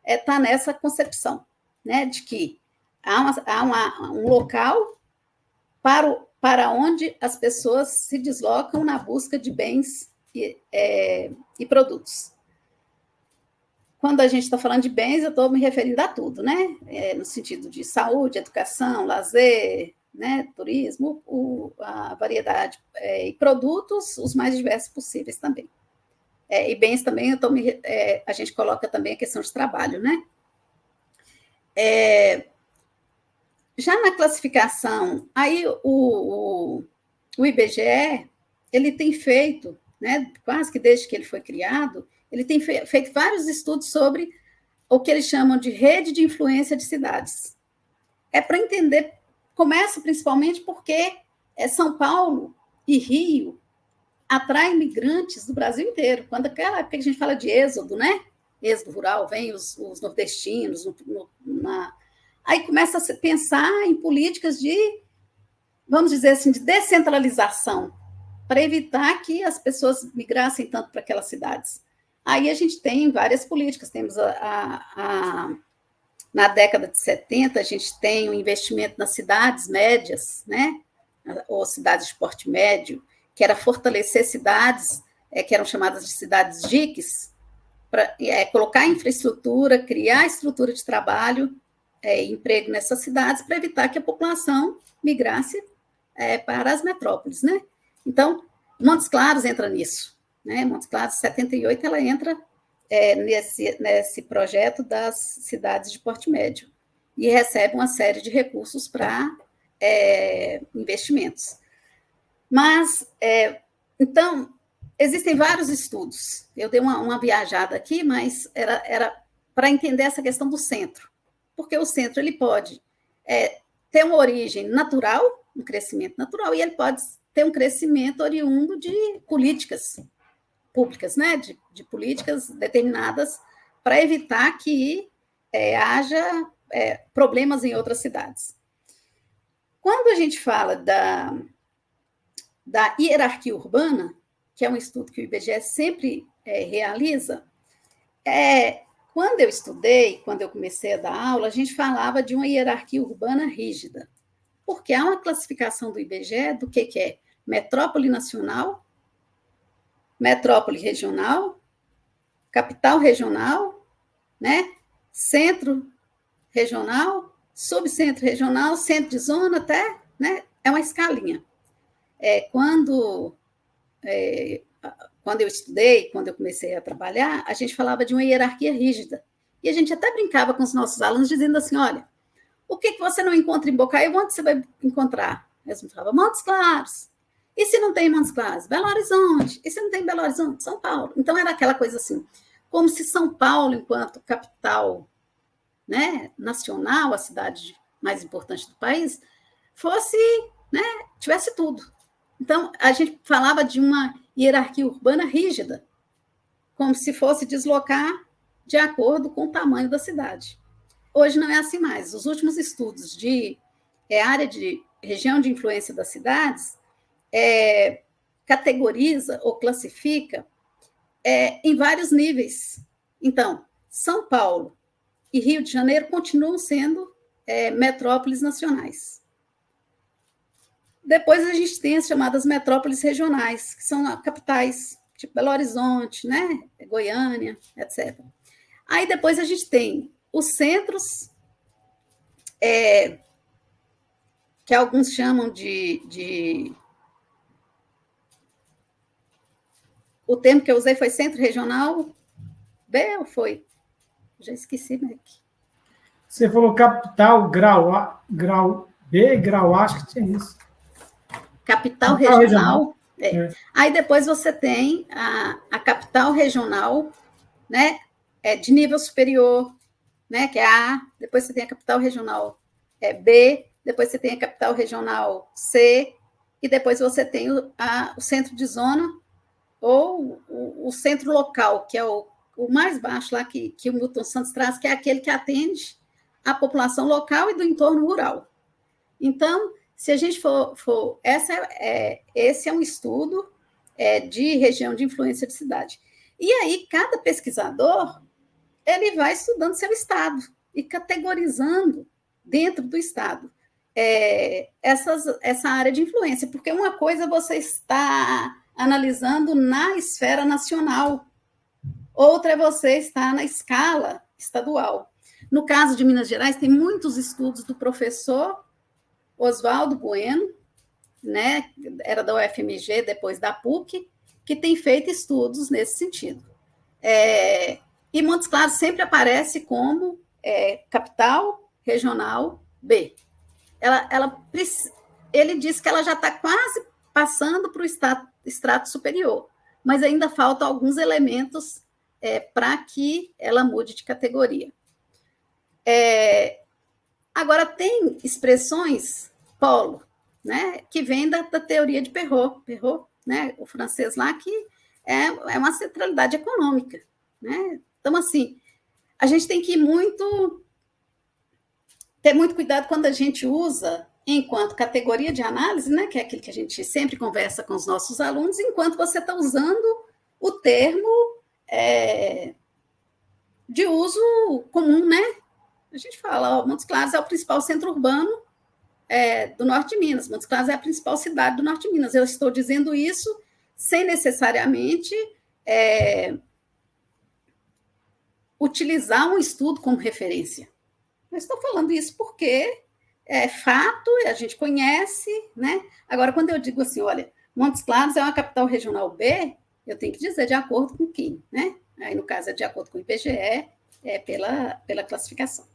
está nessa concepção, né, de que há um local para onde as pessoas se deslocam na busca de bens e produtos. quando a gente está falando de bens, eu estou me referindo a tudo, né? No sentido de saúde, educação, lazer, né? Turismo, a variedade e produtos, os mais diversos possíveis também. E bens também, a gente coloca também a questão de trabalho, né? Já na classificação, aí o IBGE, ele tem feito, né, quase que desde que ele foi criado, ele tem feito vários estudos sobre o que eles chamam de rede de influência de cidades. Para entender, começa principalmente porque São Paulo e Rio atraem migrantes do Brasil inteiro. Quando aquela época que a gente fala de êxodo, né? Êxodo rural, vem os nordestinos, aí começa a se pensar em políticas de, vamos dizer assim, de descentralização, para evitar que as pessoas migrassem tanto para aquelas cidades. Aí a gente tem várias políticas, temos na década de 70, a gente tem o investimento nas cidades médias, né? Ou cidades de porte médio, que era fortalecer cidades, que eram chamadas de cidades DICs, para colocar infraestrutura, criar estrutura de trabalho, emprego nessas cidades, para evitar que a população migrasse para as metrópoles, né? Então, Montes Claros entra nisso, né? Montes Claros, 78, ela entra nesse projeto das cidades de porte médio e recebe uma série de recursos para investimentos. Mas, então, existem vários estudos. Eu dei uma viajada aqui, mas era para entender essa questão do centro, porque o centro ele pode ter uma origem natural, um crescimento natural, e ele pode ter um crescimento oriundo de políticas públicas, né? de políticas determinadas para evitar que haja problemas em outras cidades. Quando a gente fala da hierarquia urbana, que é um estudo que o IBGE sempre realiza, quando eu estudei, quando eu comecei a dar aula, a gente falava de uma hierarquia urbana rígida, porque há uma classificação do IBGE do que é metrópole nacional, metrópole regional, capital regional, né? Centro regional, subcentro regional, centro de zona até, né? É uma escalinha. Quando eu estudei, quando eu comecei a trabalhar, a gente falava de uma hierarquia rígida. E a gente até brincava com os nossos alunos, dizendo assim, olha, o que você não encontra em Bocaiúva, onde você vai encontrar? Eles me falavam, Montes Claros. E se não tem Montes Claros? Belo Horizonte. E se não tem Belo Horizonte? São Paulo. Então, era aquela coisa assim, como se São Paulo, enquanto capital, né, nacional, a cidade mais importante do país, fosse, né, tivesse tudo. Então, a gente falava de uma hierarquia urbana rígida, como se fosse deslocar de acordo com o tamanho da cidade. Hoje não é assim mais. Os últimos estudos de área de região de influência das cidades categoriza ou classifica em vários níveis. Então, São Paulo e Rio de Janeiro continuam sendo metrópoles nacionais. Depois a gente tem as chamadas metrópoles regionais, que são capitais, tipo Belo Horizonte, né? Goiânia, etc. Aí depois a gente tem os centros, que alguns chamam de... O termo que eu usei foi centro regional B ou foi? Já esqueci, Mac. Você falou capital, grau B, grau A, acho que tinha isso. Capital regional. Aí depois você tem a capital regional, né? De nível superior, né? Que é A. Depois você tem a capital regional B. Depois você tem a capital regional C. E depois você tem o centro de zona ou o centro local, que é o mais baixo lá que o Milton Santos traz, que é aquele que atende a população local e do entorno rural. Então, se a gente for esse é um estudo de região de influência de cidade. E aí, cada pesquisador, ele vai estudando seu estado e categorizando dentro do estado essa área de influência, porque uma coisa você está analisando na esfera nacional, outra é você estar na escala estadual. No caso de Minas Gerais, tem muitos estudos do professor Oswaldo Bueno, né, era da UFMG, depois da PUC, que tem feito estudos nesse sentido. E Montes Claros sempre aparece como capital regional B. Ele diz que ela já está quase passando para o estrato superior, mas ainda faltam alguns elementos para que ela mude de categoria. Agora, tem expressões polo, né, que vem da teoria de Perrot, né, o francês lá, que é uma centralidade econômica. Né? Então, assim, a gente tem que ter muito cuidado quando a gente usa enquanto categoria de análise, né, que é aquilo que a gente sempre conversa com os nossos alunos, enquanto você está usando o termo de uso comum, né? A gente fala, Montes Claros é o principal centro urbano do norte de Minas, Montes Claros é a principal cidade do norte de Minas. Eu estou dizendo isso sem necessariamente utilizar um estudo como referência. Eu estou falando isso porque é fato, a gente conhece, né? Agora, quando eu digo assim, olha, Montes Claros é uma capital regional B, eu tenho que dizer de acordo com quem, né? Aí, no caso, é de acordo com o IBGE, pela classificação.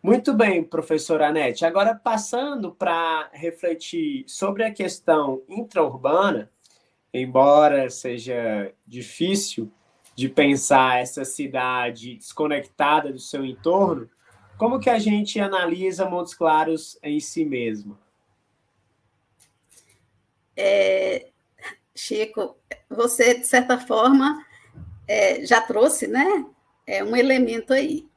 Muito bem, professora Anete. Agora, passando para refletir sobre a questão intraurbana, embora seja difícil de pensar essa cidade desconectada do seu entorno, como que a gente analisa Montes Claros em si mesmo? Chico, você, de certa forma, já trouxe, né, um elemento aí.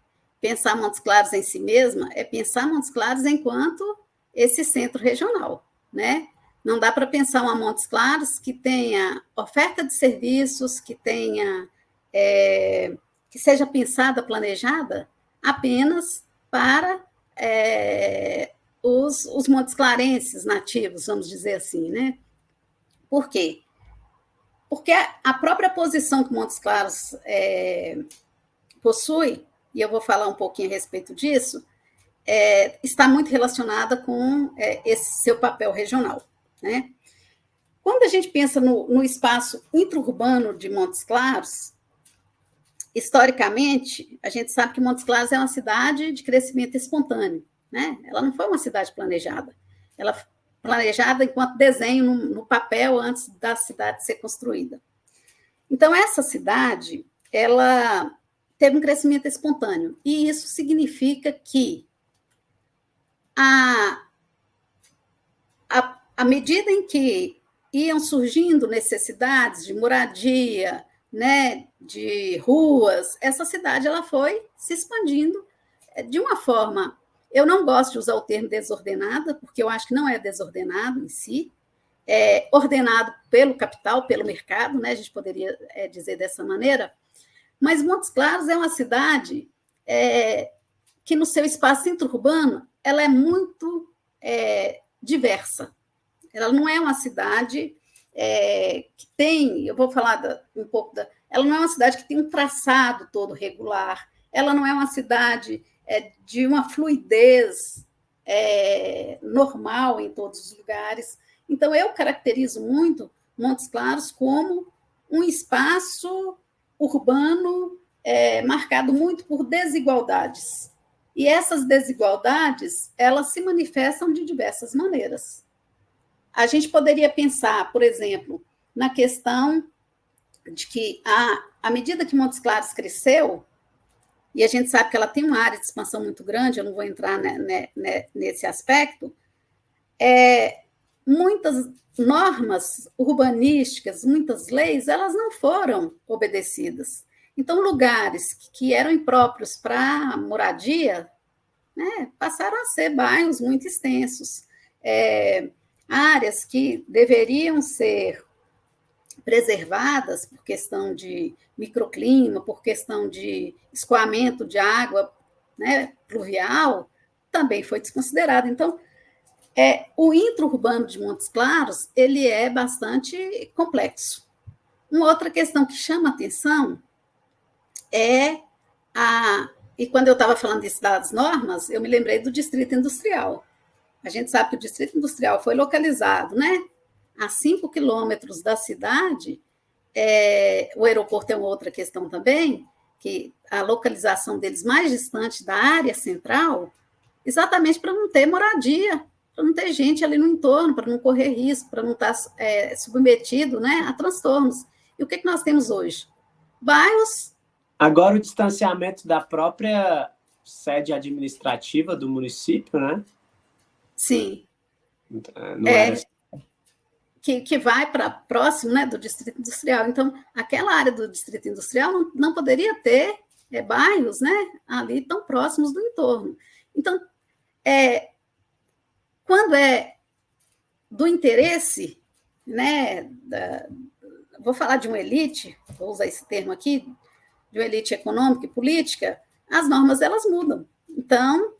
Pensar Montes Claros em si mesma é pensar Montes Claros enquanto esse centro regional, né? Não dá para pensar uma Montes Claros que tenha oferta de serviços, que tenha que seja pensada, planejada apenas para os Montes Clarenses nativos, vamos dizer assim, né? Por quê? Porque a própria posição que Montes Claros possui, e eu vou falar um pouquinho a respeito disso, está muito relacionada com esse seu papel regional. Né? Quando a gente pensa no espaço intra-urbano de Montes Claros, historicamente, a gente sabe que Montes Claros é uma cidade de crescimento espontâneo. Né? Ela não foi uma cidade planejada. Ela foi planejada enquanto desenho no papel antes da cidade ser construída. Então, essa cidade, ela teve um crescimento espontâneo. E isso significa que, à medida em que iam surgindo necessidades de moradia, né, de ruas, essa cidade ela foi se expandindo de uma forma... Eu não gosto de usar o termo desordenada, porque eu acho que não é desordenado em si, é ordenado pelo capital, pelo mercado, né, a gente poderia dizer dessa maneira. Mas Montes Claros é uma cidade que, no seu espaço intra-urbano, ela é muito diversa. Ela não é uma cidade que tem, eu vou falar um pouco ela não é uma cidade que tem um traçado todo regular, ela não é uma cidade de uma fluidez normal em todos os lugares. Então, eu caracterizo muito Montes Claros como um espaço urbano marcado muito por desigualdades. E essas desigualdades, elas se manifestam de diversas maneiras. A gente poderia pensar, por exemplo, na questão de que, à medida que Montes Claros cresceu, e a gente sabe que ela tem uma área de expansão muito grande, eu não vou entrar nesse aspecto, muitas normas urbanísticas, muitas leis, elas não foram obedecidas. Então, lugares que eram impróprios para moradia, né, passaram a ser bairros muito extensos. Áreas que deveriam ser preservadas por questão de microclima, por questão de escoamento de água, né, pluvial, também foi desconsiderado. Então, o intra-urbano de Montes Claros ele é bastante complexo. Uma outra questão que chama atenção é e quando eu estava falando disso das normas, eu me lembrei do Distrito Industrial. A gente sabe que o Distrito Industrial foi localizado, né, a 5 quilômetros da cidade. O aeroporto é uma outra questão também, que a localização deles mais distante da área central, exatamente para não ter moradia, para não ter gente ali no entorno, para não correr risco, para não estar submetido, né, a transtornos. E o que nós temos hoje? Bairros... Agora o distanciamento da própria sede administrativa do município, né? Sim. Não era assim. Que vai para próximo, né, do Distrito Industrial. Então, aquela área do Distrito Industrial não poderia ter bairros, né, ali tão próximos do entorno. Então, quando é do interesse, né, vou falar de uma elite, vou usar esse termo aqui, de uma elite econômica e política, as normas elas mudam. Então,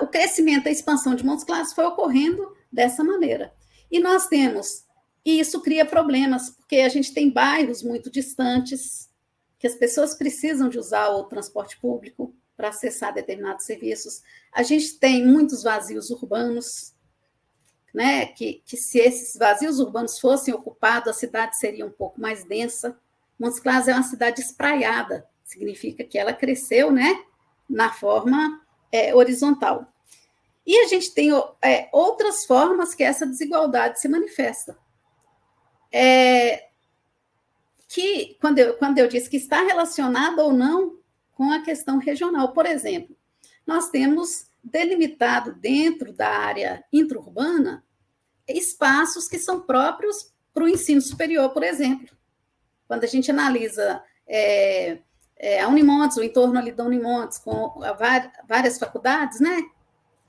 o crescimento, a expansão de Montes Claros foi ocorrendo dessa maneira. E nós temos, e isso cria problemas, porque a gente tem bairros muito distantes, que as pessoas precisam de usar o transporte público para acessar determinados serviços. A gente tem muitos vazios urbanos, né, que se esses vazios urbanos fossem ocupados, a cidade seria um pouco mais densa. Montes Claros é uma cidade espraiada, significa que ela cresceu, né, na forma horizontal. E a gente tem outras formas que essa desigualdade se manifesta. Que, quando eu disse que está relacionada ou não com a questão regional. Por exemplo, nós temos delimitado dentro da área intra-urbana espaços que são próprios para o ensino superior, por exemplo. Quando a gente analisa a Unimontes, o entorno ali da Unimontes, com várias faculdades, né?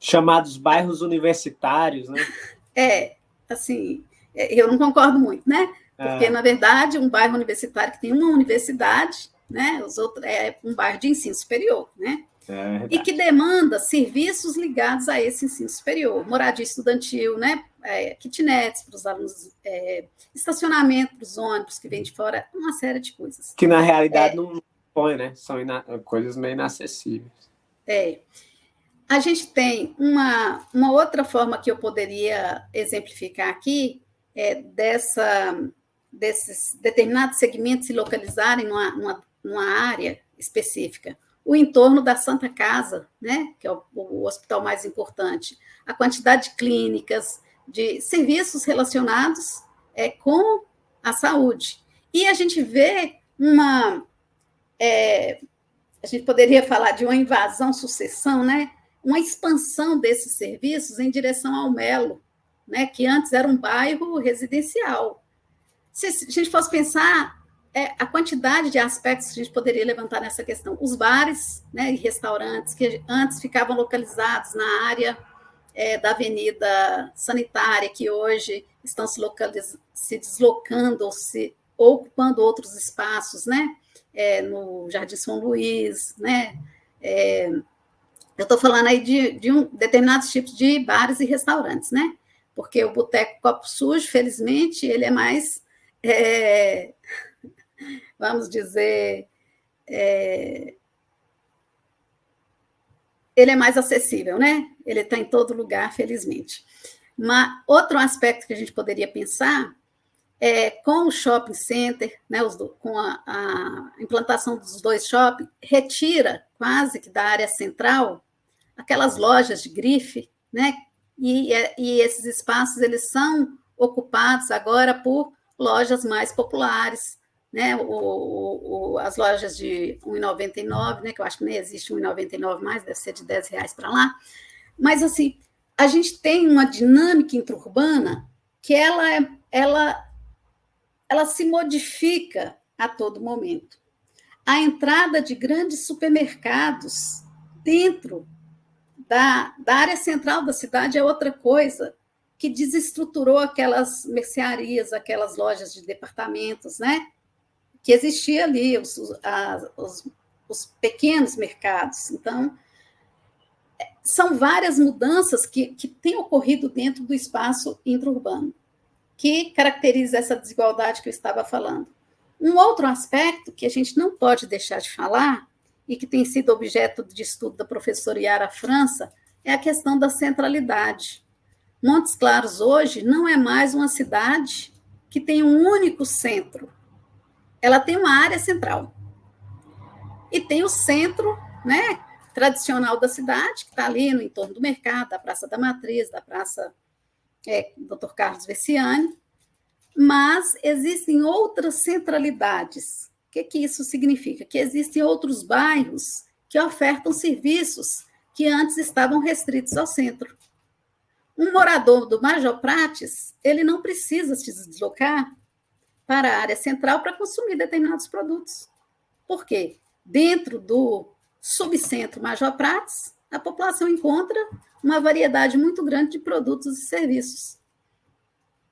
Chamados bairros universitários, né? Assim, eu não concordo muito, né? Porque, na verdade, um bairro universitário que tem uma universidade, né? Os outros é um bairro de ensino superior, né? E que demanda serviços ligados a esse ensino superior, moradia estudantil, né? Kitnets para os alunos, estacionamento para os ônibus que vêm de fora, uma série de coisas. Que, na realidade, não põe, né? São coisas meio inacessíveis. A gente tem uma outra forma que eu poderia exemplificar aqui, desses determinados segmentos se localizarem numa área específica. O entorno da Santa Casa, né, que é o hospital mais importante, a quantidade de clínicas, de serviços relacionados com a saúde. E a gente vê a gente poderia falar de uma invasão-sucessão, né, uma expansão desses serviços em direção ao Melo, né, que antes era um bairro residencial. Se a gente fosse pensar a quantidade de aspectos que a gente poderia levantar nessa questão. Os bares, né, e restaurantes que antes ficavam localizados na área da Avenida Sanitária, que hoje estão se deslocando ou ocupando outros espaços, né, no Jardim São Luís, né. Eu estou falando aí de determinados tipos de bares e restaurantes, né? Porque o Boteco Copo Sujo, felizmente, ele é mais, vamos dizer, ele é mais acessível, né? Ele está em todo lugar, felizmente. Mas outro aspecto que a gente poderia pensar com o shopping center, né, com a implantação dos 2 shoppings, retira quase que da área central aquelas lojas de grife, né? E esses espaços eles são ocupados agora por lojas mais populares, né? As lojas de R$ 1,99, né? Que eu acho que nem existe R$ 1,99 mais, deve ser de R$10 para lá. Mas assim, a gente tem uma dinâmica intra-urbana que ela se modifica a todo momento. A entrada de grandes supermercados dentro da área central da cidade é outra coisa que desestruturou aquelas mercearias, aquelas lojas de departamentos, né? Que existia ali, os pequenos mercados. Então, são várias mudanças que têm ocorrido dentro do espaço intra-urbano. que caracteriza essa desigualdade que eu estava falando. Um outro aspecto que a gente não pode deixar de falar, e que tem sido objeto de estudo da professora Yara França, é a questão da centralidade. Montes Claros hoje não é mais uma cidade que tem um único centro. Ela tem uma área central. E tem o centro, né, tradicional da cidade, que está ali no entorno do mercado, da Praça da Matriz, da Praça Dr. Carlos Veciani, mas existem outras centralidades. O que isso significa? Que existem outros bairros que ofertam serviços que antes estavam restritos ao centro. Um morador do Major Prates, ele não precisa se deslocar para a área central para consumir determinados produtos. Por quê? Dentro do subcentro Major Prates, a população encontra uma variedade muito grande de produtos e serviços.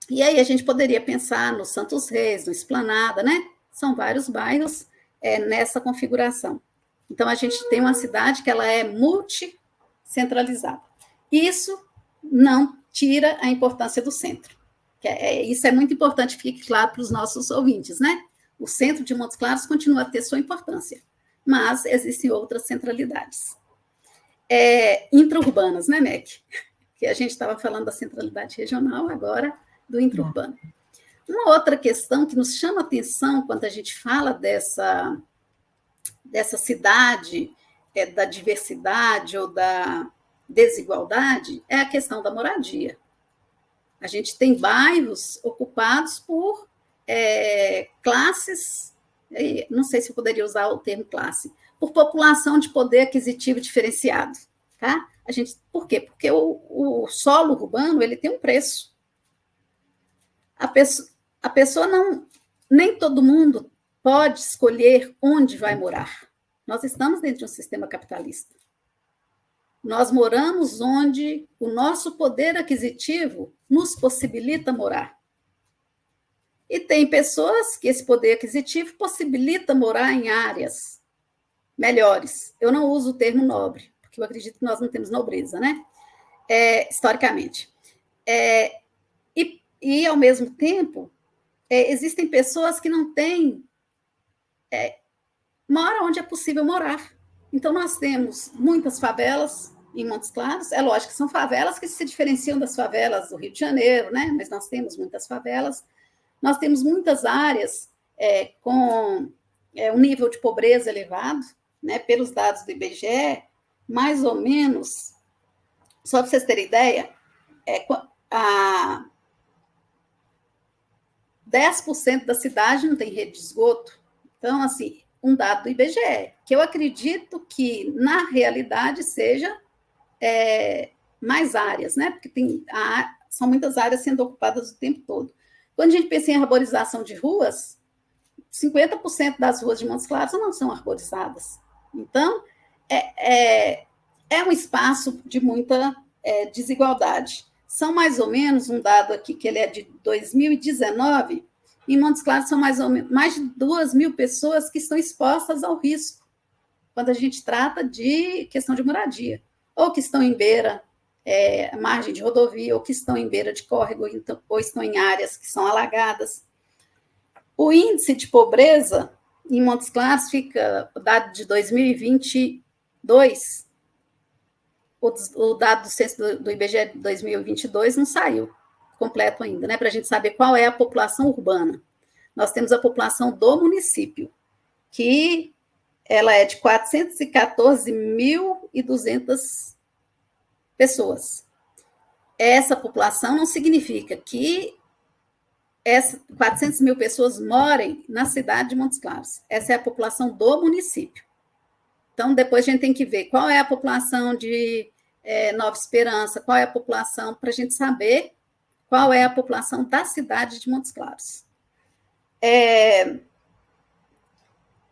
E aí a gente poderia pensar no Santos Reis, no Esplanada, né? São vários bairros nessa configuração. Então, a gente tem uma cidade que ela é multicentralizada. Isso não tira a importância do centro. Isso é muito importante, fique claro para os nossos ouvintes, né? O centro de Montes Claros continua a ter sua importância, mas existem outras centralidades. Intra-urbanas, né, MEC? Que a gente estava falando da centralidade regional, agora do intra-urbano. Uma outra questão que nos chama a atenção quando a gente fala dessa cidade, da diversidade ou da desigualdade, é a questão da moradia. A gente tem bairros ocupados por classes, não sei se eu poderia usar o termo classe, por população de poder aquisitivo diferenciado. Tá? Por quê? Porque o solo urbano ele tem um preço. A pessoa não... Nem todo mundo pode escolher onde vai morar. Nós estamos dentro de um sistema capitalista. Nós moramos onde o nosso poder aquisitivo nos possibilita morar. E tem pessoas que esse poder aquisitivo possibilita morar em áreas melhores. Eu não uso o termo nobre, porque eu acredito que nós não temos nobreza, né? Historicamente. E, ao mesmo tempo, existem pessoas que não têm... moram onde é possível morar. Então, nós temos muitas favelas em Montes Claros. É lógico que são favelas que se diferenciam das favelas do Rio de Janeiro, né? Mas nós temos muitas favelas. Nós temos muitas áreas com um nível de pobreza elevado, né? Pelos dados do IBGE, mais ou menos, só para vocês terem ideia, 10% da cidade não tem rede de esgoto. Então, assim, um dado do IBGE, que eu acredito que, na realidade, seja mais áreas, né? Porque são muitas áreas sendo ocupadas o tempo todo. Quando a gente pensa em arborização de ruas, 50% das ruas de Montes Claros não são arborizadas. Então, é um espaço de muita desigualdade. São mais ou menos, um dado aqui que ele é de 2019, em Montes Claros são mais de 2.000 pessoas que estão expostas ao risco, quando a gente trata de questão de moradia, ou que estão em beira, margem de rodovia, ou que estão em beira de córrego, ou estão em áreas que são alagadas. O índice de pobreza em Montes Claros fica, o dado de 2022, o dado do censo do IBGE de 2022 não saiu completo ainda, né, para a gente saber qual é a população urbana. Nós temos a população do município, que ela é de 414.200 pessoas. Essa população não significa que 400 mil pessoas morem na cidade de Montes Claros. Essa é a população do município. Então, depois a gente tem que ver qual é a população de Nova Esperança, qual é a população, para a gente saber qual é a população da cidade de Montes Claros.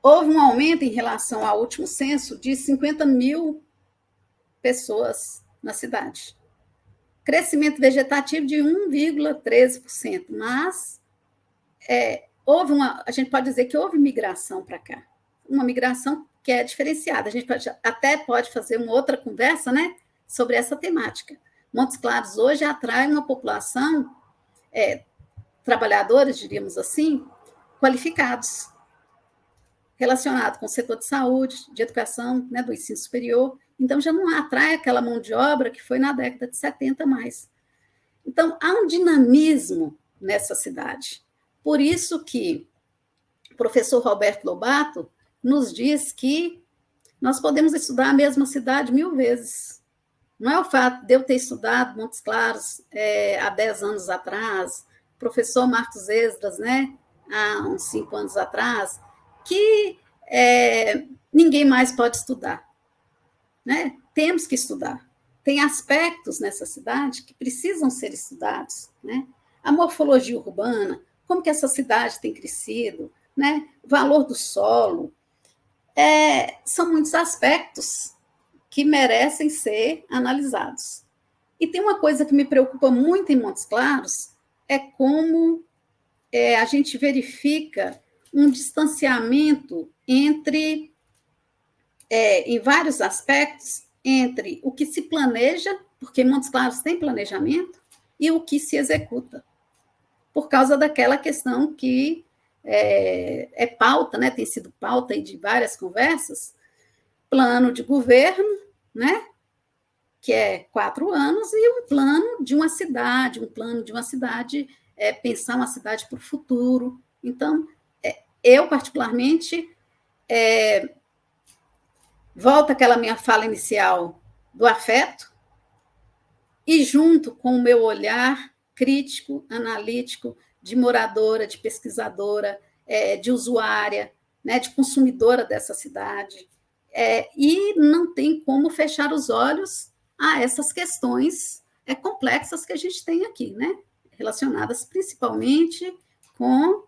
Houve um aumento em relação ao último censo de 50 mil pessoas na cidade. Crescimento vegetativo de 1,13%, mas a gente pode dizer que houve migração para cá, uma migração que é diferenciada. A gente até pode fazer uma outra conversa, né, sobre essa temática. Montes Claros hoje atrai uma população trabalhadores, diríamos assim, qualificados, relacionados com o setor de saúde, de educação, né, do ensino superior. Então, já não atrai aquela mão de obra que foi na década de 70 mais. Então, há um dinamismo nessa cidade. Por isso que o professor Roberto Lobato nos diz que nós podemos estudar a mesma cidade 1000 vezes. Não é o fato de eu ter estudado Montes Claros há 10 anos atrás, o professor Marcos Esdras, né, há uns 5 anos atrás, que ninguém mais pode estudar. Né? Temos que estudar. Tem aspectos nessa cidade que precisam ser estudados. Né? A morfologia urbana, como que essa cidade tem crescido, né? O valor do solo. São muitos aspectos que merecem ser analisados. E tem uma coisa que me preocupa muito em Montes Claros, é como a gente verifica um distanciamento entre, em vários aspectos, entre o que se planeja, porque Montes Claros tem planejamento, e o que se executa, por causa daquela questão que é pauta, né, tem sido pauta aí de várias conversas, plano de governo, né, que é 4 anos, e um plano de uma cidade, pensar uma cidade para o futuro. Então, eu, particularmente, volto àquela minha fala inicial do afeto, e junto com o meu olhar crítico, analítico, de moradora, de pesquisadora, de usuária, né, de consumidora dessa cidade, e não tem como fechar os olhos a essas questões complexas que a gente tem aqui, né, relacionadas principalmente com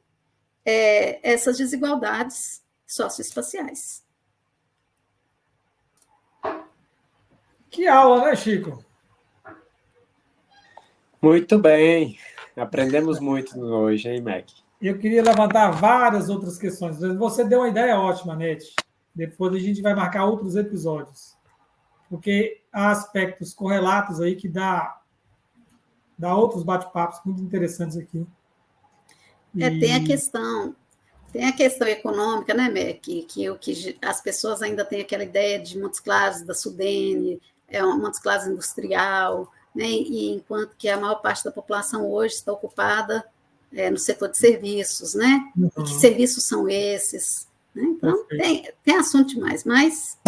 essas desigualdades socioespaciais. Que aula, né, Chico? Muito bem. Aprendemos muito hoje, hein, Mac? Eu queria levantar várias outras questões. Você deu uma ideia ótima, Nete. Depois a gente vai marcar outros episódios. Porque há aspectos correlatos aí que dá outros bate-papos muito interessantes aqui. Tem a questão econômica, né, Mac? Que as pessoas ainda têm aquela ideia de Montes Claros, da Sudene, Montes Claros industrial, né? E enquanto que a maior parte da população hoje está ocupada no setor de serviços, né? Uhum. E que serviços são esses? Né? Então, tem assunto demais, mas...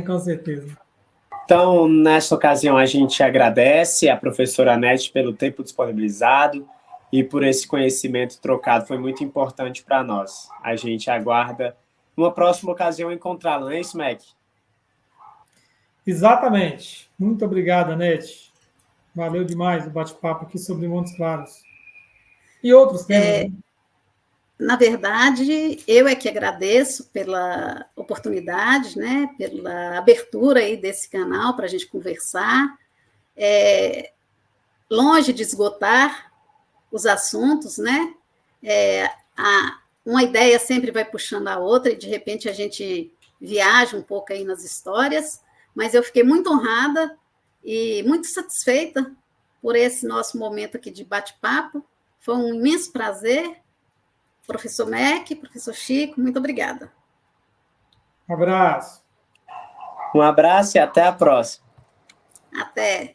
Com certeza. Então, nesta ocasião, a gente agradece a professora Nete pelo tempo disponibilizado e por esse conhecimento trocado. Foi muito importante para nós. A gente aguarda, numa próxima ocasião, encontrá-la, não é isso, Mac? Exatamente. Muito obrigado, Nete. Valeu demais o bate-papo aqui sobre Montes Claros. E outros temas. Né? Na verdade, eu que agradeço pela oportunidade, né, pela abertura aí desse canal para a gente conversar. Longe de esgotar os assuntos, né? Uma ideia sempre vai puxando a outra e, de repente, a gente viaja um pouco aí nas histórias, mas eu fiquei muito honrada e muito satisfeita por esse nosso momento aqui de bate-papo. Foi um imenso prazer. Professor Mac, professor Chico, muito obrigada. Um abraço. Um abraço e até a próxima. Até.